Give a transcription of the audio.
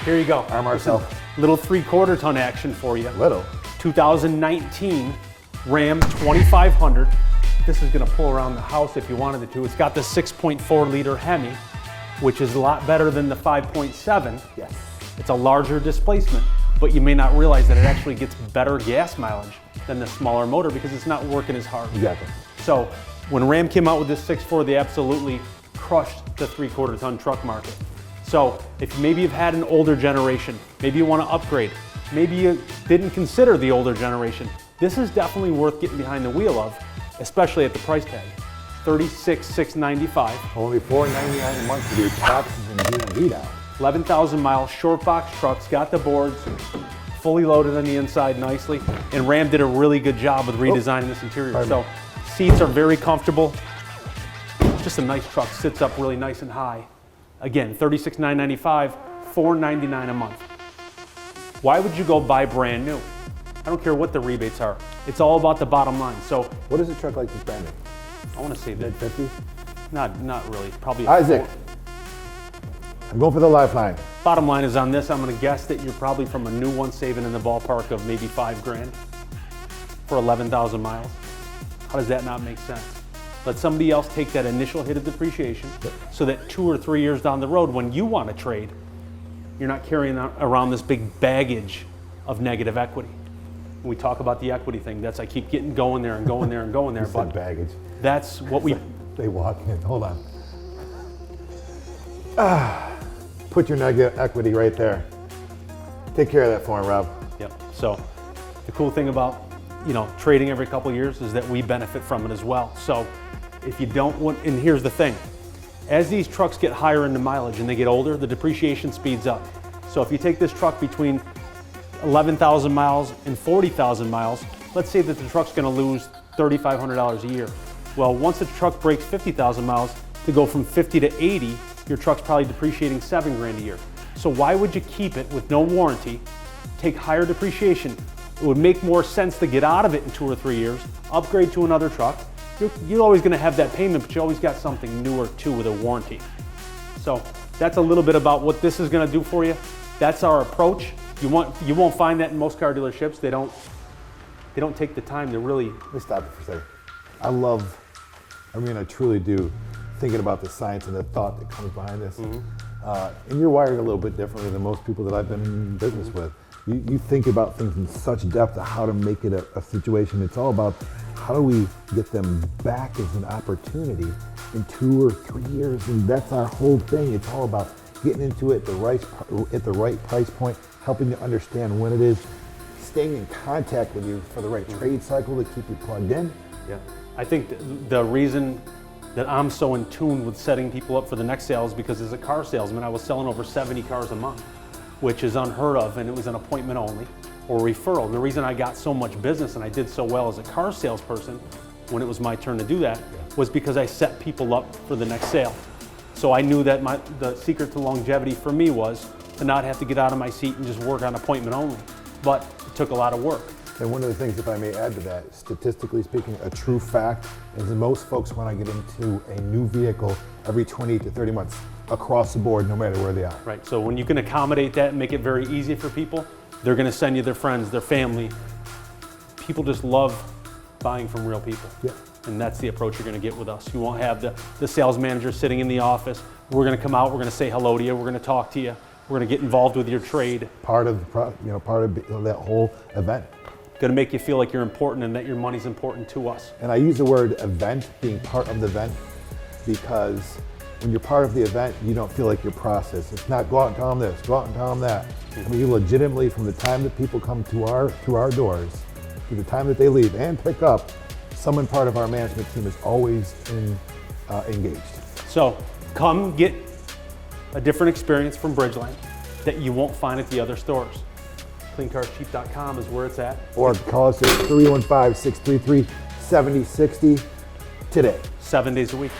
Here you go. Arm ourselves. Little 3/4 ton action for you. Little. 2019 Ram 2500. This is gonna pull around the house if you wanted it to. It's got the 6.4 liter Hemi, which is a lot better than the 5.7. Yes. It's a larger displacement, but you may not realize that it actually gets better gas mileage than the smaller motor because it's not working as hard. Exactly. So when Ram came out with this 6.4, they absolutely crushed the 3/4 ton truck market. So if maybe you've had an older generation, maybe you want to upgrade, maybe you didn't consider the older generation, this is definitely worth getting behind the wheel of, especially at the price tag. $36,695. Only $4.99 a month to do taxes and DMV now. 11,000 miles, short box trucks, got the boards, fully loaded on the inside nicely, and Ram did a really good job with redesigning this interior. So seats are very comfortable. Just a nice truck, sits up really nice and high. Again, $36,995, $499 a month. Why would you go buy brand new? I don't care what the rebates are. It's all about the bottom line. So What is a truck like this branding? I want to say that Mid-50s? not really, probably. Isaac, I'm going for the lifeline. Bottom line is on this, I'm going to guess that you're probably from a new one saving in the ballpark of maybe $5,000 for 11,000 miles. How does that not make sense? Let somebody else take that initial hit of depreciation so that 2 or 3 years down the road when you want to trade, you're not carrying around this big baggage of negative equity. When we talk about the equity thing, that's I keep getting going there and going there and going there, You said but baggage. that's what we. They walk in. Hold on. Put your negative equity right there. Take care of that for me, Rob. Yep. So the cool thing about trading every couple of years is that we benefit from it as well. So if you don't want, and here's the thing, as these trucks get higher into mileage and they get older, the depreciation speeds up. So if you take this truck between 11,000 miles and 40,000 miles, let's say that the truck's going to lose $3,500 a year. Well, once the truck breaks 50,000 miles, to go from 50 to 80, your truck's probably depreciating $7,000 a year. So why would you keep it with no warranty, take higher depreciation? It would make more sense to get out of it in 2 or 3 years, upgrade to another truck. You're always going to have that payment, but you always got something newer too with a warranty. So that's a little bit about what this is going to do for you. That's our approach. You won't find that in most car dealerships. They don't take the time to really. Let me stop it for a second. I truly do, thinking about the science and the thought that comes behind this. And you're wired a little bit differently than most people that I've been in business with. You think about things in such depth of how to make it a situation. It's all about how do we get them back as an opportunity in 2 or 3 years, and that's our whole thing. It's all about getting into it at the right price point, helping you understand when it is, staying in contact with you for the right trade cycle to keep you plugged in. Yeah, I think the reason that I'm so in tune with setting people up for the next sale is because as a car salesman, I was selling over 70 cars a month, which is unheard of, and it was an appointment only or referral. And the reason I got so much business and I did so well as a car salesperson when it was my turn to do that was because I set people up for the next sale. So I knew that the secret to longevity for me was to not have to get out of my seat and just work on appointment only. But it took a lot of work. And one of the things, if I may add to that, statistically speaking, a true fact is that most folks want to get into a new vehicle every 20 to 30 months across the board, no matter where they are. Right, so when you can accommodate that and make it very easy for people, they're going to send you their friends, their family. People just love buying from real people. Yeah. And that's the approach you're going to get with us. You won't have the sales manager sitting in the office. We're going to come out, we're going to say hello to you, we're going to talk to you, we're going to get involved with your trade. Part of that whole event. Going to make you feel like you're important and that your money's important to us. And I use the word event, being part of the event, because when you're part of the event, you don't feel like you're processed. It's not go out and tell them this, go out and tell them that. I mean, you legitimately, from the time that people come to our doors, to the time that they leave and pick up, someone part of our management team is always engaged. So come get a different experience from Bridgeland that you won't find at the other stores. CleanCarsCheap.com is where it's at. Or call us at 315-633-7060 today. 7 days a week.